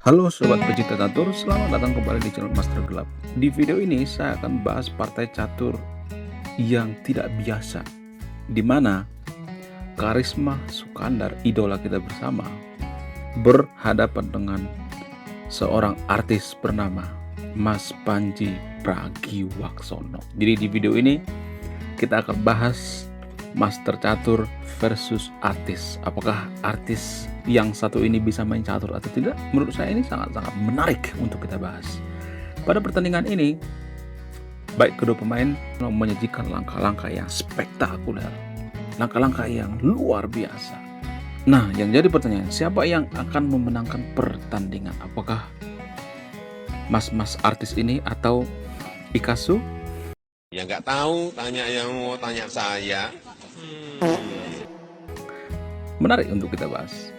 Halo sobat pecinta catur, selamat datang kembali di channel Master Gelap. Di video ini saya akan bahas partai catur yang tidak biasa, di mana Karisma Sukandar, idola kita bersama, berhadapan dengan seorang artis bernama Mas Panji Pragiwaksono. Jadi di video ini kita akan bahas master catur versus artis. Apakah artis yang satu ini bisa main catur atau tidak? Menurut saya ini sangat-sangat menarik untuk kita bahas. Pada pertandingan ini, baik kedua pemain menyajikan langkah-langkah yang spektakuler, langkah-langkah yang luar biasa. Nah, yang jadi pertanyaan, siapa yang akan memenangkan pertandingan? Apakah mas-mas artis ini atau Picasso? Ya nggak tahu, tanya yang mau tanya saya. Menarik untuk kita bahas.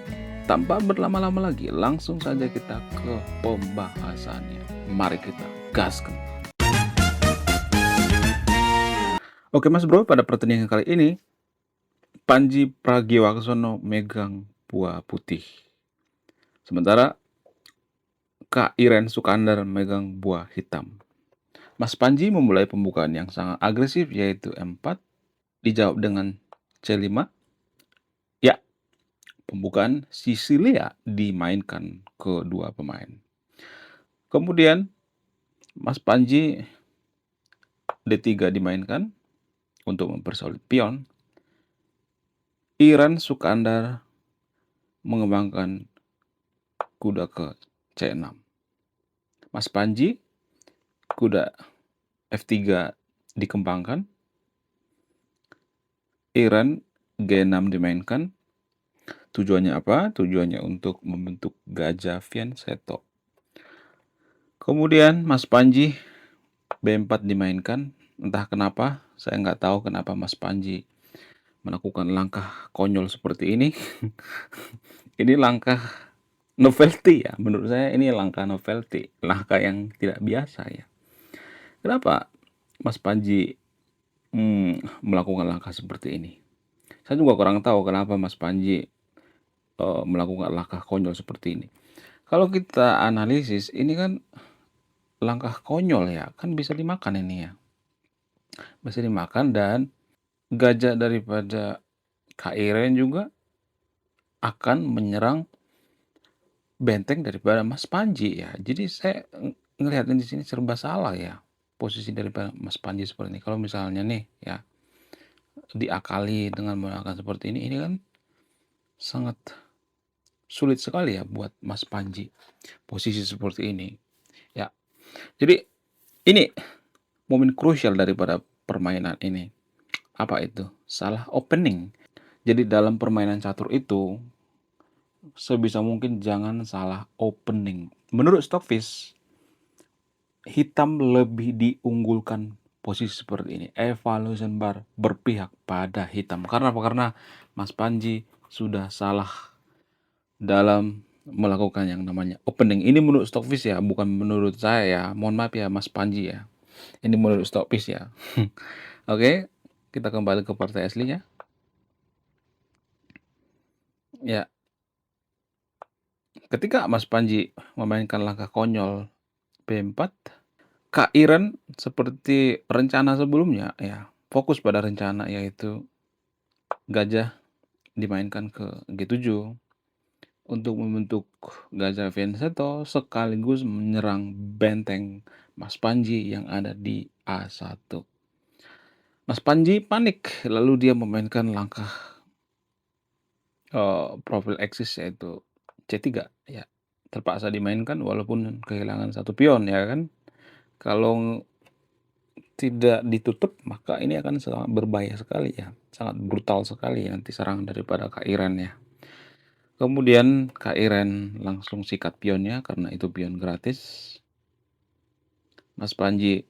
Tanpa berlama-lama lagi, langsung saja kita ke pembahasannya. Mari kita gaskan. Oke Mas Bro, pada pertandingan kali ini, Panji Pragiwaksono megang buah putih. Sementara Kak Iren Sukandar megang buah hitam. Mas Panji memulai pembukaan yang sangat agresif, yaitu M4, dijawab dengan C5. Ya, pembukaan Sisilia dimainkan kedua pemain. Kemudian Mas Panji D3 dimainkan untuk mempersolid pion. Iren Sukandar mengembangkan kuda ke C6. Mas Panji kuda F3 dikembangkan. Iren G6 dimainkan. Tujuannya apa? Tujuannya untuk membentuk gajah fianchetto. Kemudian Mas Panji B4 dimainkan. Entah kenapa, saya nggak tahu kenapa Mas Panji melakukan langkah konyol seperti ini. Ini langkah novelty ya, menurut saya ini langkah novelty, langkah yang tidak biasa ya. Kenapa Mas Panji melakukan langkah seperti ini? Saya juga kurang tahu kenapa Mas Panji melakukan langkah konyol seperti ini. Kalau kita analisis, ini kan langkah konyol ya, kan bisa dimakan ini ya. Bisa dimakan dan gajah daripada Kak Iren juga akan menyerang benteng daripada Mas Panji ya. Jadi saya ngelihatin di sini serba salah ya posisi daripada Mas Panji seperti ini. Kalau misalnya nih ya diakali dengan menggunakan seperti ini kan sangat sulit sekali ya buat Mas Panji posisi seperti ini ya. Jadi ini momen krusial daripada permainan ini. Apa itu? Salah opening. Jadi dalam permainan catur itu sebisa mungkin jangan salah opening. Menurut Stockfish, hitam lebih diunggulkan posisi seperti ini. Evaluation bar berpihak pada hitam. Karena apa? Karena Mas Panji sudah salah dalam melakukan yang namanya opening. Ini menurut Stockfish ya, bukan menurut saya ya. Mohon maaf ya Mas Panji ya. Ini menurut Stockfish ya. Oke, kita kembali ke partai aslinya. Ya, ketika Mas Panji memainkan langkah konyol B4, Kak Iren seperti rencana sebelumnya ya, fokus pada rencana yaitu gajah dimainkan ke G7 untuk membentuk gajah fianchetto sekaligus menyerang benteng Mas Panji yang ada di A1. Mas Panji panik lalu dia memainkan langkah profil eksis yaitu C3 ya. Terpaksa dimainkan walaupun kehilangan satu pion ya kan. Kalau tidak ditutup maka ini akan sangat berbahaya sekali ya, sangat brutal sekali nanti serangan daripada Kak Iren ya. Kemudian Kak Iren langsung sikat pionnya karena itu pion gratis. Mas Panji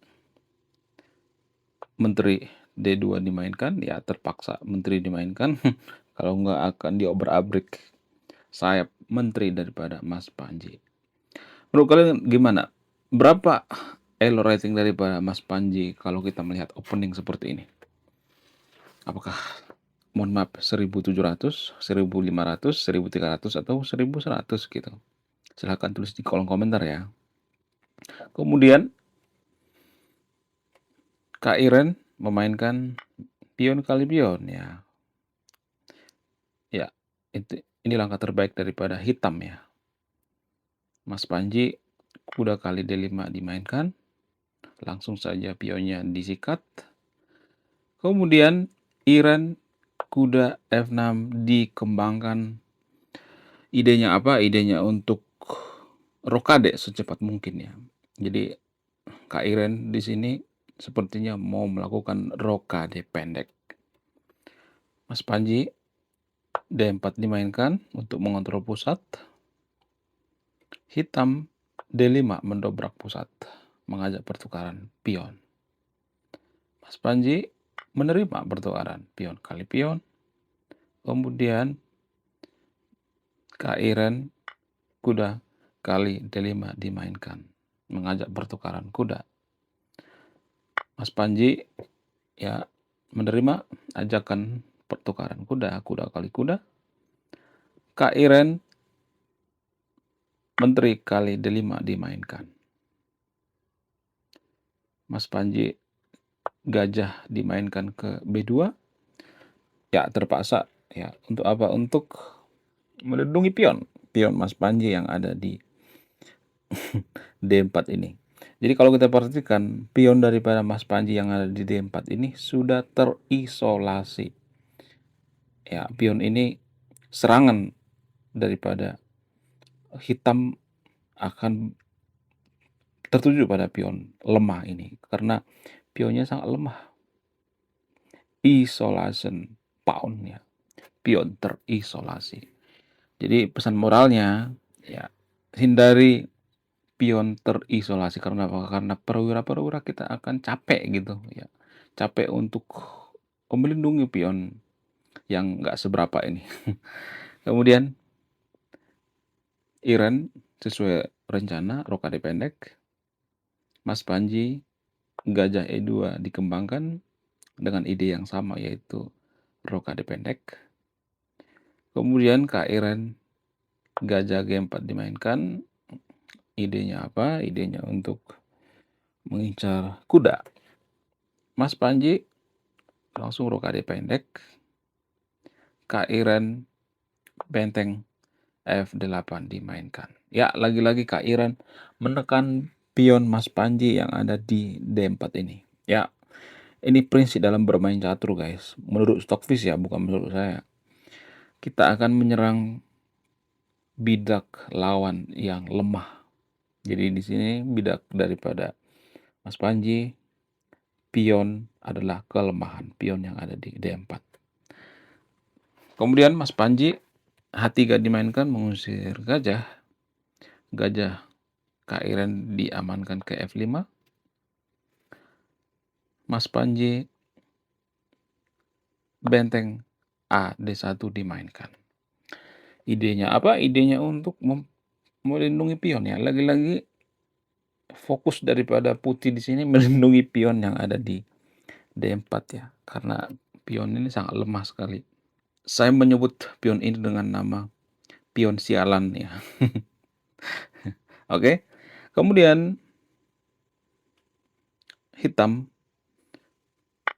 menteri D2 dimainkan ya, terpaksa menteri dimainkan. Kalau nggak akan diobrak-abrik sayap menteri daripada Mas Panji. Menurut kalian gimana? Berapa elo rating daripada Mas Panji kalau kita melihat opening seperti ini? Apakah mohon maaf 1700, 1500, 1300 atau 1100 gitu? Silahkan tulis di kolom komentar ya. Kemudian Kak Iren memainkan pion kali pion ya. Ya, ini langkah terbaik daripada hitam ya. Mas Panji kuda kali D5 dimainkan. Langsung saja pionnya disikat. Kemudian Iren kuda F6 dikembangkan. Idenya apa? Idenya untuk rokade secepat mungkin ya. Jadi Kak Iren di sini sepertinya mau melakukan rokade pendek. Mas Panji D4 dimainkan untuk mengontrol pusat. Hitam D5 mendobrak pusat, mengajak pertukaran pion. Mas Panji menerima pertukaran pion kali pion. Kemudian Kak Iren kuda kali D5 dimainkan, mengajak pertukaran kuda. Mas Panji ya menerima ajakan pertukaran kuda kali kuda. Kak Iren menteri kali D5 dimainkan. Mas Panji gajah dimainkan ke B2. Ya terpaksa ya, untuk apa? Untuk melindungi pion Mas Panji yang ada di D4 ini. Jadi kalau kita perhatikan pion daripada Mas Panji yang ada di D4 ini sudah terisolasi. Ya, pion ini serangan daripada hitam akan tertuju pada pion lemah ini karena pionnya sangat lemah. Isolation pawn ya. Pion terisolasi. Jadi pesan moralnya ya, hindari pion terisolasi. Karena apa? Karena perwira-perwira kita akan capek gitu ya. Capek untuk melindungi pion yang nggak seberapa ini. Kemudian Iren sesuai rencana rokade pendek. Mas Panji gajah E2 dikembangkan dengan ide yang sama, yaitu rokade pendek. Kemudian Kak Iren gajah G4 dimainkan. Idenya apa? Idenya untuk mengincar kuda. Mas Panji langsung rokade pendek. Kak Iren benteng F8 dimainkan. Ya, lagi-lagi Kak Iren menekan pion Mas Panji yang ada di D4 ini. Ya, ini prinsip dalam bermain catur guys. Menurut Stockfish ya, bukan menurut saya. Kita akan menyerang bidak lawan yang lemah. Jadi di sini bidak daripada Mas Panji, pion adalah kelemahan pion yang ada di D4. Kemudian Mas Panji H3 dimainkan mengusir gajah. Gajah Kak Iren diamankan ke F5. Mas Panji benteng A D1 dimainkan. Idenya apa? Idenya untuk melindungi pion ya. Lagi-lagi fokus daripada putih di sini melindungi pion yang ada di D4 ya. Karena pion ini sangat lemah sekali. Saya menyebut pion ini dengan nama pion sialan ya. Oke. Kemudian hitam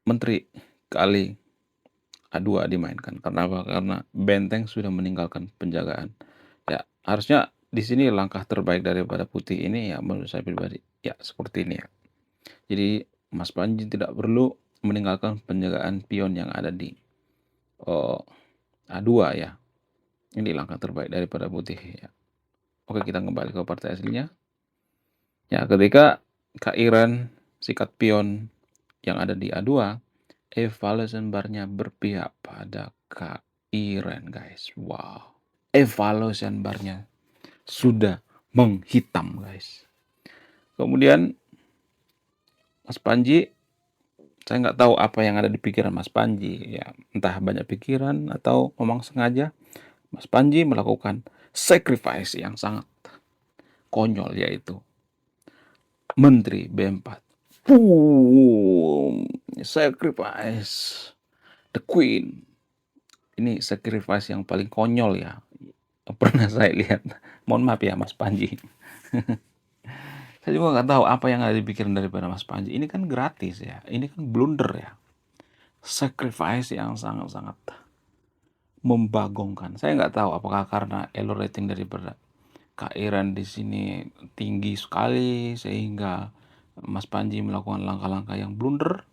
menteri kali A2 dimainkan. Karena apa? Karena benteng sudah meninggalkan penjagaan. Ya, harusnya di sini langkah terbaik daripada putih ini ya menurut saya pribadi ya seperti ini ya. Jadi Mas Panji tidak perlu meninggalkan penjagaan pion yang ada di A2 ya. Ini langkah terbaik daripada putih ya. Oke, kita kembali ke partai aslinya. Ya, ketika Kak Iren sikat pion yang ada di A2, evaluation barnya berpihak pada Kak Iren, guys. Wow. Evaluation barnya sudah menghitam, guys. Kemudian Mas Panji, saya nggak tahu apa yang ada di pikiran Mas Panji. Ya, entah banyak pikiran atau memang sengaja Mas Panji melakukan sacrifice yang sangat konyol, yaitu Menteri B4. Boom, sacrifice the queen. Ini sacrifice yang paling konyol ya. pernah saya lihat. Mohon maaf ya Mas Panji. Saya juga nggak tahu apa yang ada di pikiran daripada Mas Panji. Ini kan gratis ya, ini kan blunder ya. Sacrifice yang sangat-sangat membagongkan. Saya nggak tahu apakah karena elo rating daripada Kak Iren di sini tinggi sekali sehingga Mas Panji melakukan langkah-langkah yang blunder.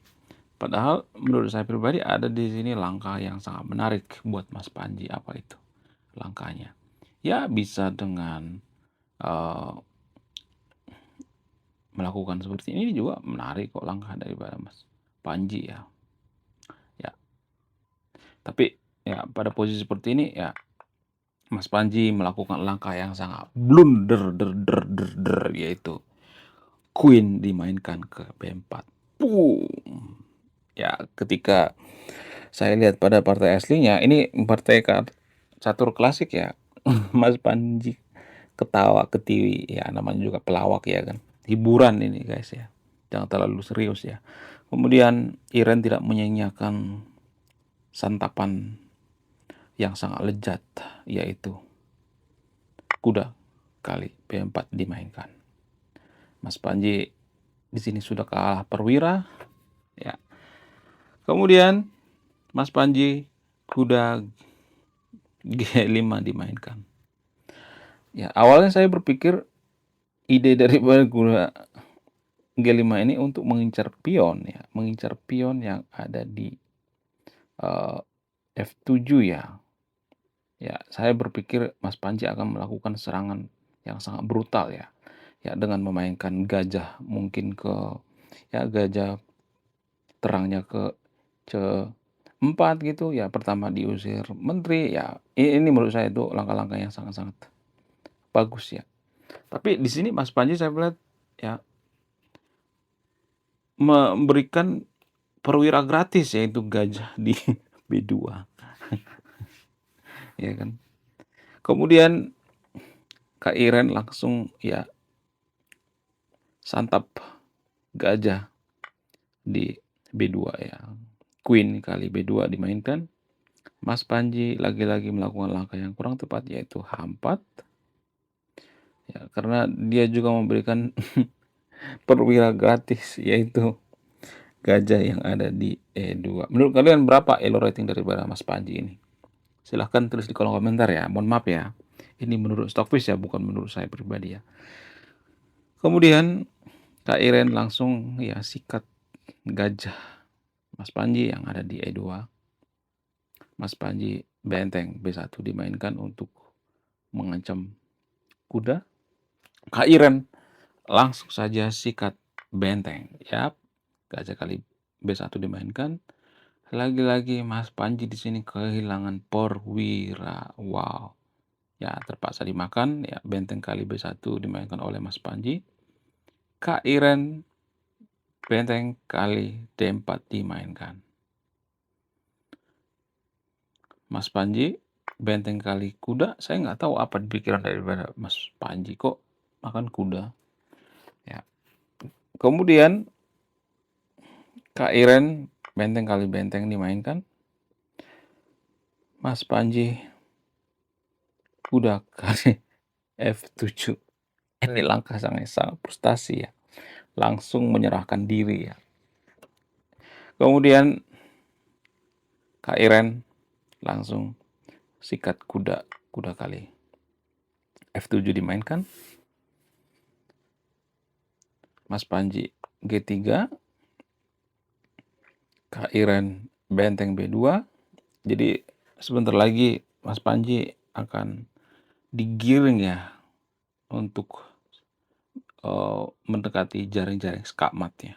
Padahal menurut saya pribadi ada di sini langkah yang sangat menarik buat Mas Panji. Apa itu langkahnya? Ya bisa dengan uh, melakukan seperti ini juga menarik kok langkah daripada Mas Panji ya. Ya, tapi ya pada posisi seperti ini ya Mas Panji melakukan langkah yang sangat blunder yaitu Queen dimainkan ke B4. Boom. Ya, ketika saya lihat pada partai aslinya, ini partai catur klasik ya. Mas Panji ketawa ketiwi ya, namanya juga pelawak ya kan. Hiburan ini guys ya. Jangan terlalu serius ya. Kemudian Iren tidak menyanyiakan santapan yang sangat lezat yaitu kuda kali B4 dimainkan. Mas Panji di sini sudah kalah perwira ya. Kemudian Mas Panji kuda G5 dimainkan. Ya, awalnya saya berpikir ide daripada kuda G5 ini untuk mengincar pion ya, mengincar pion yang ada di F7 ya. Ya, saya berpikir Mas Panji akan melakukan serangan yang sangat brutal ya. Ya, dengan memainkan gajah mungkin ke ya gajah terangnya ke C4 gitu ya, pertama diusir menteri ya. Ini menurut saya itu langkah-langkah yang sangat-sangat bagus ya. Tapi di sini Mas Panji saya melihat ya memberikan perwira gratis yaitu gajah di B2 ya kan. Kemudian Kak Iren langsung ya santap gajah di B2 ya. Queen kali B2 dimainkan. Mas Panji lagi-lagi melakukan langkah yang kurang tepat yaitu H4. Ya, karena dia juga memberikan perwira gratis yaitu gajah yang ada di E2. Menurut kalian berapa elo rating daripada Mas Panji ini? Silahkan tulis di kolom komentar ya. Mohon maaf ya. Ini menurut Stockfish ya, bukan menurut saya pribadi ya. Kemudian Kak Iren langsung ya sikat gajah Mas Panji yang ada di E2. Mas Panji benteng B1 dimainkan untuk mengancam kuda. Kak Iren langsung saja sikat benteng. Yap, gajah kali B1 dimainkan. Lagi-lagi Mas Panji di sini kehilangan perwira. Wow. Ya, terpaksa dimakan. Ya, benteng kali B1 dimainkan oleh Mas Panji. Kak Iren benteng kali D4 dimainkan. Mas Panji benteng kali kuda. Saya nggak tahu apa pikiran daripada Mas Panji kok makan kuda. Ya. Kemudian Kak Iren benteng kali benteng dimainkan. Mas Panji kuda kali F7. Ini langkah sangat frustasi ya. Langsung menyerahkan diri ya. Kemudian Kak Iren langsung sikat kuda kali F7 dimainkan. Mas Panji G3. Kak Iren benteng B2. Jadi sebentar lagi Mas Panji akan digiring ya untuk mendekati jaring-jaring skakmat ya.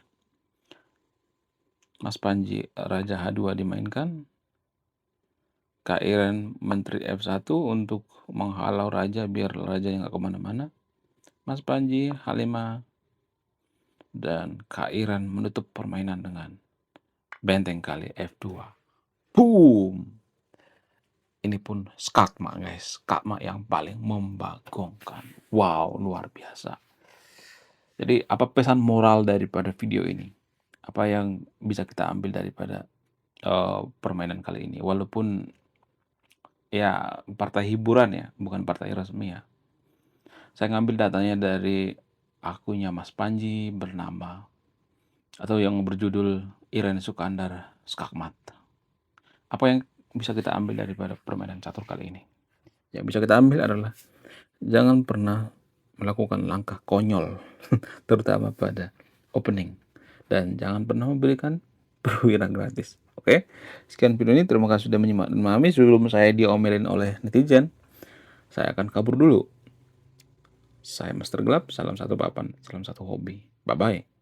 Mas Panji Raja H2 dimainkan. Kak Iren Menteri F1 untuk menghalau raja biar rajanya nggak kemana-mana. Mas Panji H5 dan Kak Iren menutup permainan dengan benteng kali F2. Boom! Ini pun skakmat guys, skakmat yang paling membagongkan. Wow, luar biasa. Jadi apa pesan moral daripada video ini? Apa yang bisa kita ambil daripada permainan kali ini? Walaupun ya partai hiburan ya, bukan partai resmi ya. Saya ngambil datanya dari akunnya Mas Panji bernama atau yang berjudul Irene Sukandar Skakmat. Apa yang bisa kita ambil daripada permainan catur kali ini? Yang bisa kita ambil adalah jangan pernah melakukan langkah konyol, terutama pada opening, dan jangan pernah memberikan perwira gratis. Oke, sekian video ini. Terima kasih sudah menyimak dan memahami. Sebelum saya diomelin oleh netizen, saya akan kabur dulu. Saya Master Gelap, salam satu papan, salam satu hobi. Bye-bye.